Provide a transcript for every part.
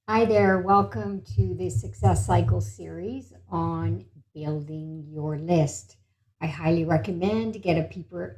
Hi there, welcome to the Success Cycle series on building your list. I highly recommend get a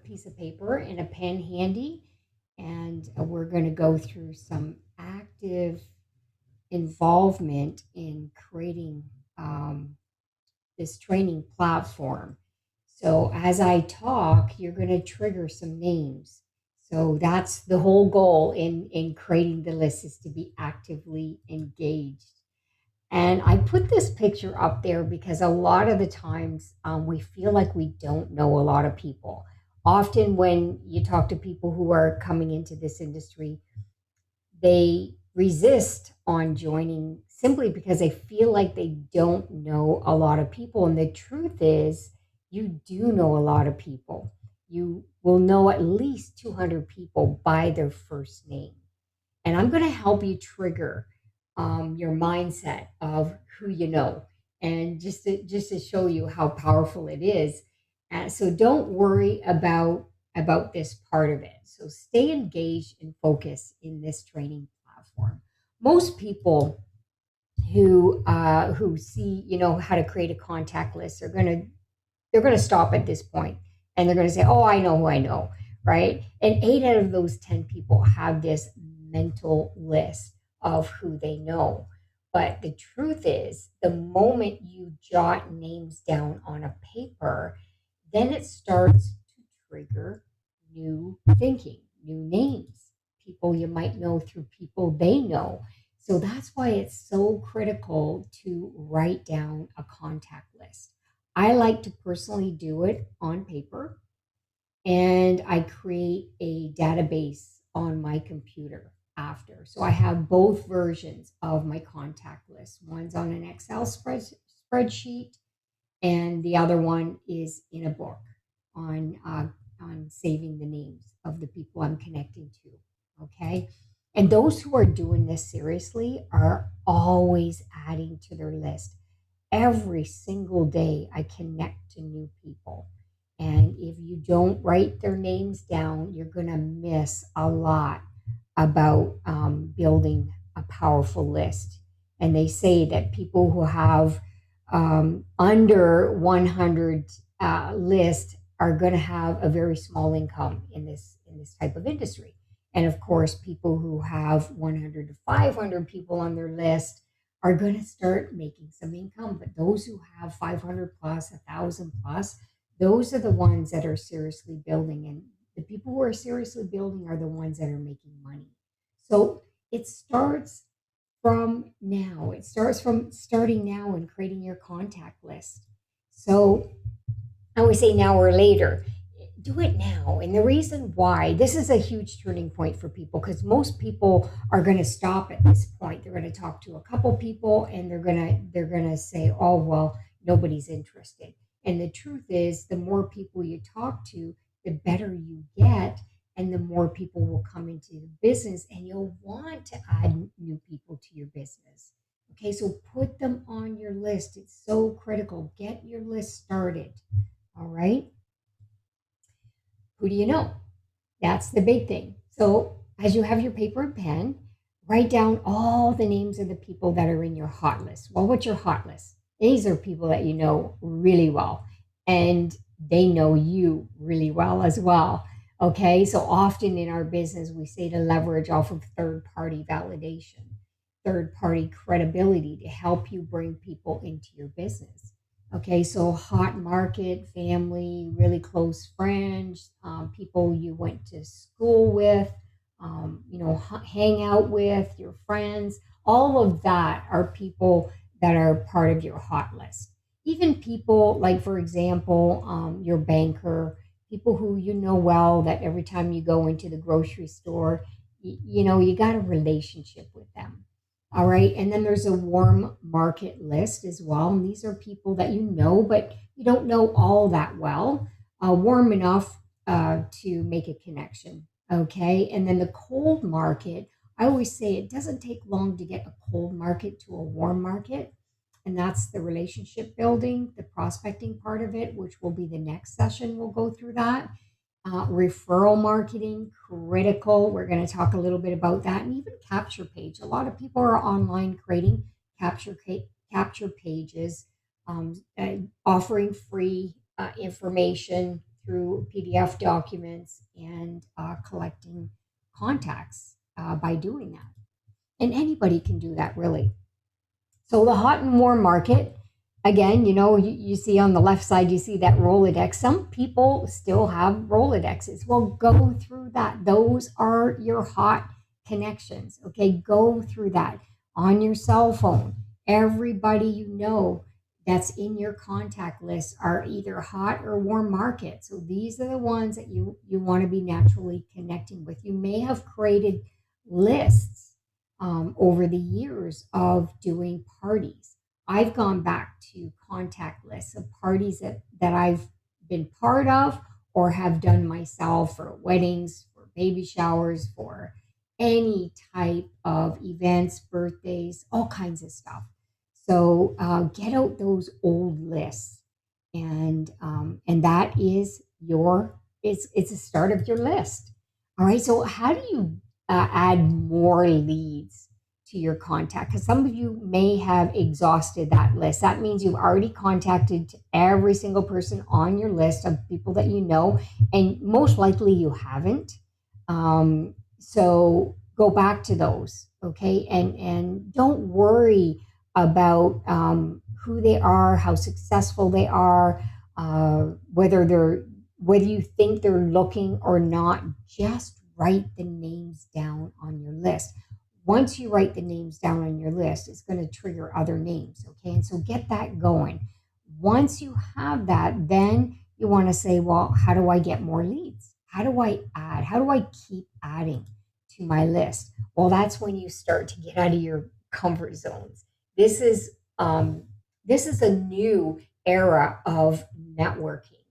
piece of paper and a pen handy, and we're going to go through some active involvement in creating this training platform. So as I talk, you're going to trigger some names. So that's the whole goal in creating the list is to be actively engaged. And I put this picture up there because a lot of the times we feel like we don't know a lot of people. Often, when you talk to people who are coming into this industry, they resist on joining simply because they feel like they don't know a lot of people. And the truth is, you do know a lot of people. You will know at least 200 people by their first name. And I'm going to help you trigger your mindset of who you know, and just to show you how powerful it is. So don't worry about this part of it. So stay engaged and focus in this training platform. Most people who see how to create a contact list are going to they're going to stop at this point and they're going to say, "Oh, I know who I know," right? And 8 out of those 10 people have this mental list of who they know. But the truth is, the moment you jot names down on a paper, then it starts to trigger new thinking, new names, people you might know through people they know. So that's why it's so critical to write down a contact list. I like to personally do it on paper, and I create a database on my computer after. So I have both versions of my contact list. One's on an Excel spreadsheet, and the other one is in a book on saving the names of the people I'm connecting to. Okay, and those who are doing this seriously are always adding to their list. Every single day, I connect to new people. And if you don't write their names down, you're going to miss a lot about building a powerful list. And they say that people who have under 100 list are going to have a very small income in this type of industry. And of course, people who have 100 to 500 people on their list are going to start making some income. But those who have 500 plus, 1,000 plus, those are the ones that are seriously building. And the people who are seriously building are the ones that are making money. So it starts from now. It starts from starting now and creating your contact list. So I always say now or later. Do it now. And the reason why this is a huge turning point for people, because most people are going to stop at this point. They're going to talk to a couple people and they're going to say, "Oh, well, nobody's interested." And the truth is, the more people you talk to, the better you get, and the more people will come into the business, and you'll want to add new people to your business. Okay, so put them on your list. It's so critical. Get your list started. All right. Who do you know? That's the big thing. So, as you have your paper and pen, write down all the names of the people that are in your hot list. Well, what's your hot list? These are people that you know really well, and they know you really well as well. Okay, so often in our business, we say to leverage off of third party validation, third party credibility to help you bring people into your business. Okay, so hot market, family, really close friends, people you went to school with, hang out with, your friends, all of that are people that are part of your hot list. Even people like, for example, your banker, people who you know well, that every time you go into the grocery store, you got a relationship with them. All right. And then there's a warm market list as well. And these are people that you know, but you don't know all that well, warm enough to make a connection. Okay. And then the cold market, I always say it doesn't take long to get a cold market to a warm market. And that's the relationship building, the prospecting part of it, which will be the next session. We'll go through that. Referral marketing, critical. We're going to talk a little bit about that, and even capture page. A lot of people are online creating capture pages, offering free information through PDF documents, and collecting contacts by doing that. And anybody can do that, really. So the hot and warm market, again, you see on the left side, you see that Rolodex. Some people still have Rolodexes. Well, go through that. Those are your hot connections. Okay, go through that on your cell phone. Everybody that's in your contact list are either hot or warm market. So these are the ones that you want to be naturally connecting with. You may have created lists over the years of doing parties. I've gone back to contact lists of parties that I've been part of or have done myself, for weddings, for baby showers, for any type of events, birthdays, all kinds of stuff. So get out those old lists, and that is it's a start of your list. All right. So how do you add more leads to your contact? Because some of you may have exhausted that list. That means you've already contacted every single person on your list of people that you know, and most likely you haven't. So go back to those, okay? And don't worry about who they are, how successful they are, whether you think they're looking or not. Just write the names down on your list. Once you write the names down on your list, it's going to trigger other names, okay? And so get that going. Once you have that, then you want to say, well, how do I get more leads? How do I add? How do I keep adding to my list? Well, that's when you start to get out of your comfort zones. This is a new era of networking,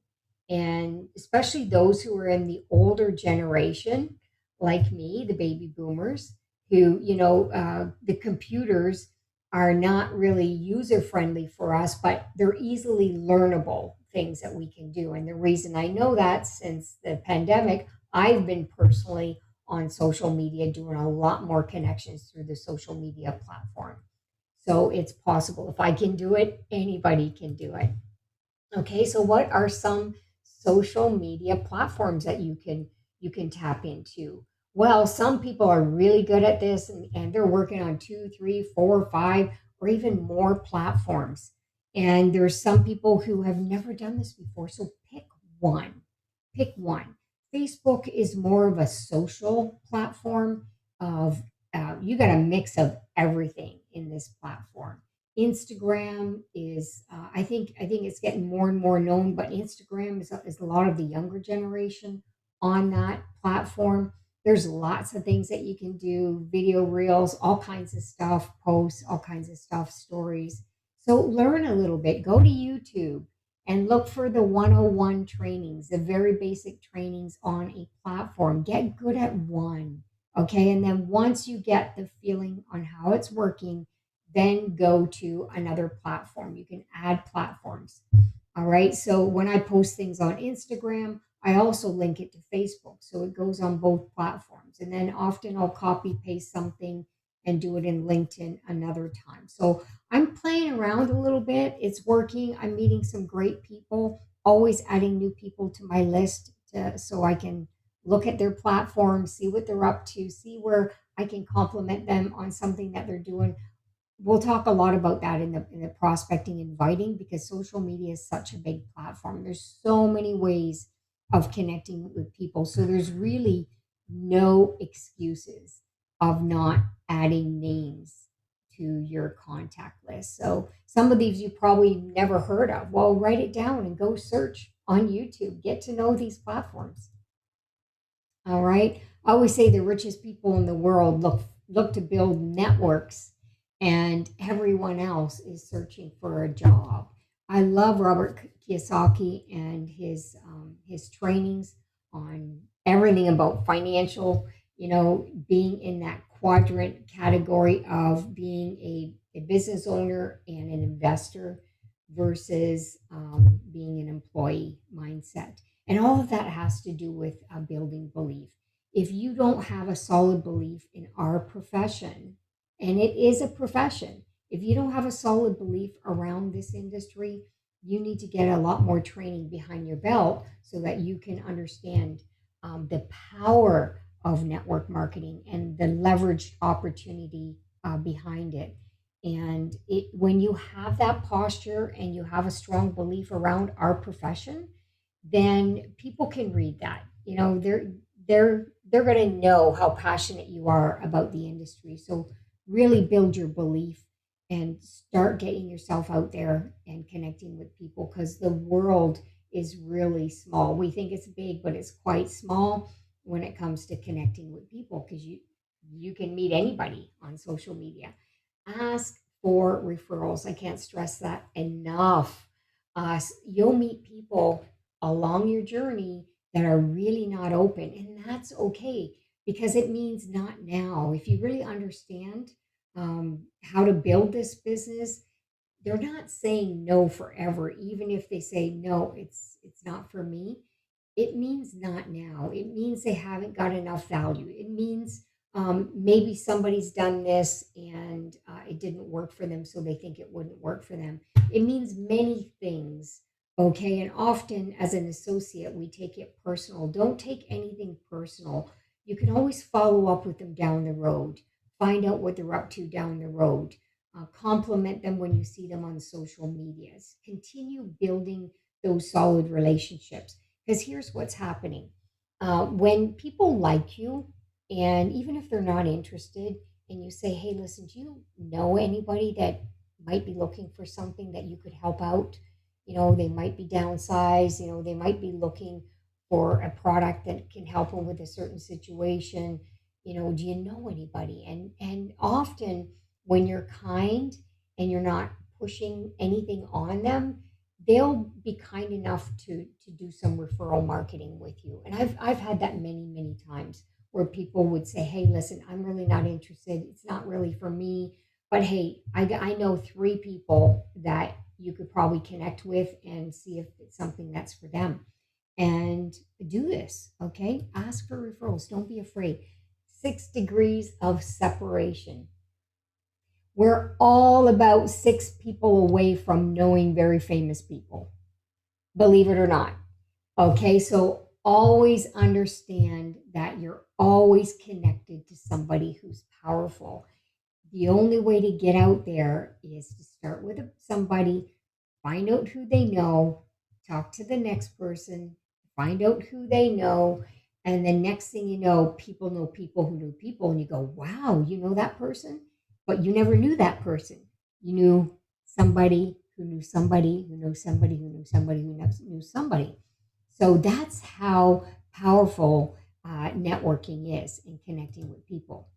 and especially those who are in the older generation, like me, the baby boomers, who the computers are not really user friendly for us, but they're easily learnable things that we can do. And the reason I know that, since the pandemic, I've been personally on social media doing a lot more connections through the social media platform. So it's possible. If I can do it, anybody can do it. Okay, so what are some social media platforms that you can tap into? Well, some people are really good at this, and they're working on two, three, four, five, or even more platforms. And there's some people who have never done this before. So pick one. Pick one. Facebook is more of a social platform of you got a mix of everything in this platform. Instagram is, I think it's getting more and more known, but Instagram is a lot of the younger generation on that platform. There's lots of things that you can do, video reels, all kinds of stuff, posts, all kinds of stuff, stories. So learn a little bit. Go to YouTube and look for the 101 trainings, the very basic trainings on a platform. Get good at one. Okay. And then once you get the feeling on how it's working, then go to another platform. You can add platforms. All right. So when I post things on Instagram, I also link it to Facebook. So it goes on both platforms. And then often I'll copy paste something and do it in LinkedIn another time. So I'm playing around a little bit. It's working. I'm meeting some great people, always adding new people to my list so I can look at their platform, see what they're up to, see where I can compliment them on something that they're doing. We'll talk a lot about that in the prospecting inviting, because social media is such a big platform. There's so many ways of connecting with people. So there's really no excuses of not adding names to your contact list. So some of these you probably never heard of. Well, write it down and go search on YouTube. Get to know these platforms. All right. I always say the richest people in the world look to build networks, and everyone else is searching for a job. I love Robert Kiyosaki and his trainings on everything about financial. Being in that quadrant category of being a business owner and an investor versus being an employee mindset. And all of that has to do with building belief. If you don't have a solid belief in our profession, and it is a profession, if you don't have a solid belief around this industry, you need to get a lot more training behind your belt so that you can understand the power of network marketing and the leveraged opportunity behind it. And when you have that posture and you have a strong belief around our profession, then people can read that. You know, they're going to know how passionate you are about the industry. So really build your belief and start getting yourself out there and connecting with people, because the world is really small. We think it's big, but it's quite small when it comes to connecting with people, because you can meet anybody on social media. Ask for referrals. I can't stress that enough. You'll meet people along your journey that are really not open, and that's okay, because it means not now. If you really understand how to build this business, they're not saying no forever. Even if they say no, it's not for me, it means not now. It means they haven't got enough value. It means maybe somebody's done this and it didn't work for them, so they think it wouldn't work for them. It means many things. Okay. And often as an associate, we take it personal. Don't take anything personal. You can always follow up with them down the road, find out what they're up to down the road, compliment them when you see them on social medias, continue building those solid relationships. Because here's what's happening, when people like you, and even if they're not interested, and you say, hey, listen, do you know anybody that might be looking for something that you could help out? You know, they might be downsized, you know, they might be looking for a product that can help them with a certain situation. You know, do you know anybody? And often when you're kind and you're not pushing anything on them, they'll be kind enough to do some referral marketing with you. And I've had that many times, where people would say, hey, listen, I'm really not interested, it's not really for me, but hey, I know three people that you could probably connect with and see if it's something that's for them. And do this. Okay, ask for referrals, don't be afraid. 6 degrees of separation. We're all about 6 people away from knowing very famous people, believe it or not. Okay, so always understand that you're always connected to somebody who's powerful. The only way to get out there is to start with somebody, find out who they know, talk to the next person, find out who they know, and the next thing you know people who know people, and you go, wow, you know that person? But you never knew that person. You knew somebody who knew somebody who knew somebody who knew somebody who knew somebody. So that's how powerful networking is in connecting with people.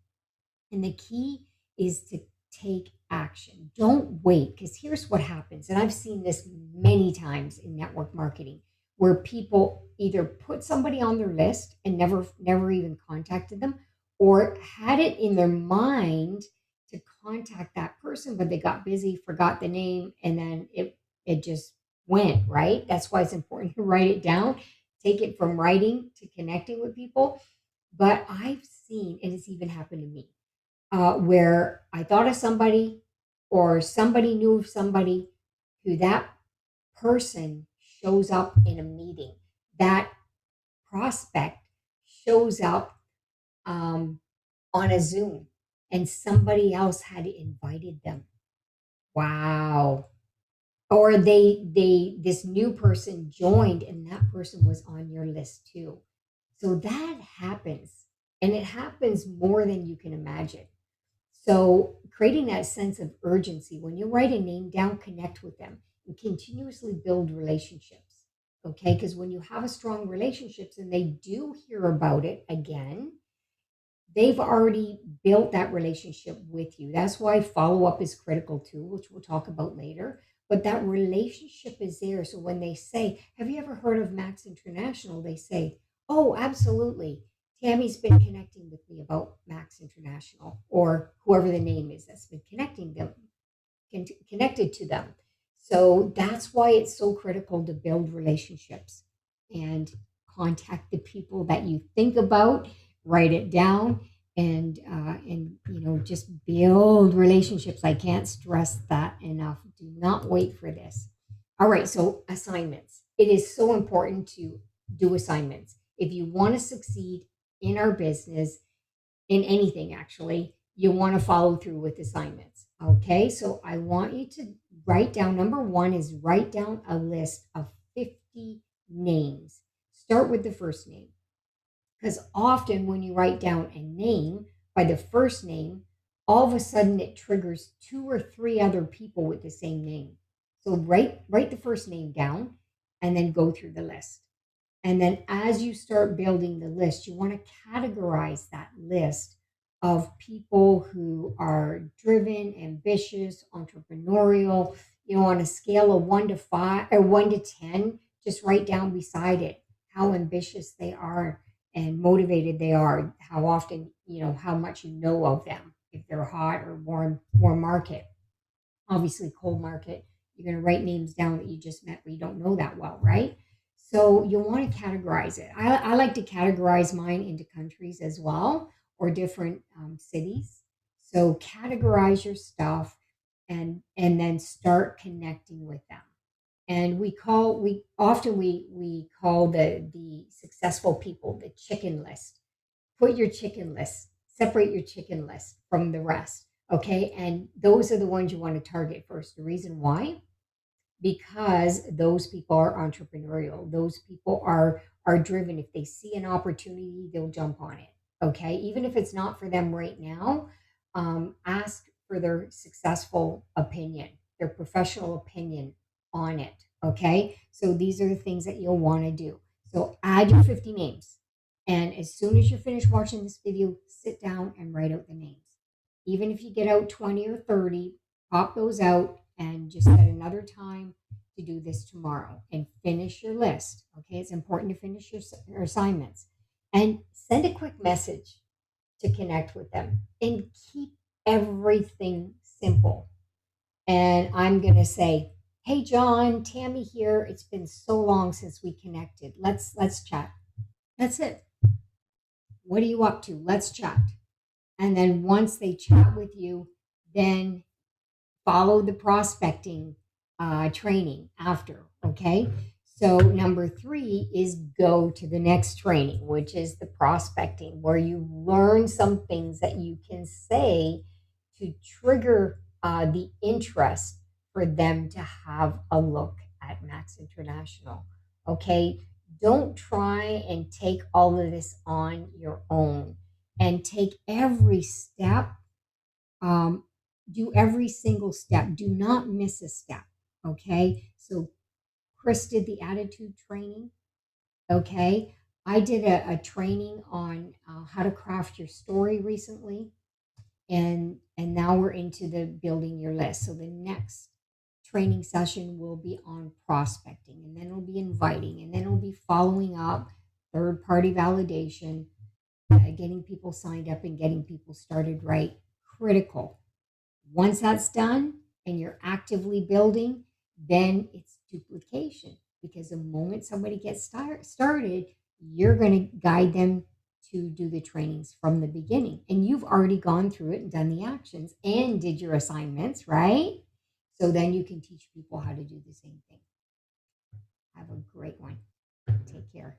And the key is to take action. Don't wait, because here's what happens. And I've seen this many times in network marketing, where people either put somebody on their list and never even contacted them, or had it in their mind to contact that person, but they got busy, forgot the name, and then it just went, right? That's why it's important to write it down. Take it from writing to connecting with people. But I've seen, and it's even happened to me, where I thought of somebody, or somebody knew of somebody, who that person shows up in a meeting. That prospect shows up on a Zoom, and somebody else had invited them. Wow. Or this new person joined, and that person was on your list too. So that happens, and it happens more than you can imagine. So, creating that sense of urgency, when you write a name down, connect with them and continuously build relationships. Okay. Because when you have a strong relationships and they do hear about it again, they've already built that relationship with you. That's why follow up is critical too, which we'll talk about later. But that relationship is there. So when they say, have you ever heard of Max International? They say, oh, absolutely. Tammy's been connecting with me about Max International, or whoever the name is that's been connecting them, connected to them. So that's why it's so critical to build relationships. and contact the people that you think about, write it down, and just build relationships. I can't stress that enough. Do not wait for this. All right, so assignments. It is so important to do assignments. If you want to succeed in our business, in anything actually, you want to follow through with assignments. Okay, so I want you to write down, number one is write down a list of 50 names. Start with the first name, because often when you write down a name by the first name, all of a sudden it triggers two or three other people with the same name. So write the first name down and then go through the list. And then as you start building the list, you want to categorize that list of people who are driven, ambitious, entrepreneurial. On a scale of 1 to 5 or 1 to 10, just write down beside it how ambitious they are and motivated they are, how often, how much you know of them, if they're hot or warm market. Obviously, cold market, you're going to write names down that you just met but you don't know that well, right? So you'll want to categorize it. I like to categorize mine into countries as well, or different cities. So categorize your stuff, and then start connecting with them. And we call the successful people the chicken list. Put your chicken list, separate your chicken list from the rest. Okay. And those are the ones you want to target first. The reason why? Because those people are entrepreneurial. Those people are driven. If they see an opportunity, they'll jump on it. Okay. Even if it's not for them right now, ask for their successful opinion, their professional opinion on it. Okay. So these are the things that you'll want to do. So add your 50 names. And as soon as you're finished watching this video, sit down and write out the names. Even if you get out 20 or 30, pop those out and just set another time to do this tomorrow and finish your list. Okay. It's important to finish your assignments and send a quick message to connect with them and keep everything simple. And I'm going to say, "Hey John, Tammy here. It's been so long since we connected. Let's chat." That's it. What are you up to? Let's chat. And then once they chat with you, then follow the prospecting training after. Okay. So, number three is go to the next training, which is the prospecting, where you learn some things that you can say to trigger the interest for them to have a look at Max International. Okay. Don't try and take all of this on your own, and take every step. um, do every single step. Do not miss a step. Okay. So Chris did the attitude training. Okay. I did a training on how to craft your story recently. And now we're into the building your list. So the next training session will be on prospecting, and then it'll be inviting, and then it'll be following up, third party validation, getting people signed up and getting people started right. Critical. Once that's done and you're actively building, then it's duplication, because the moment somebody gets started, you're going to guide them to do the trainings from the beginning. And you've already gone through it and done the actions and did your assignments, right? So then you can teach people how to do the same thing. Have a great one. Take care.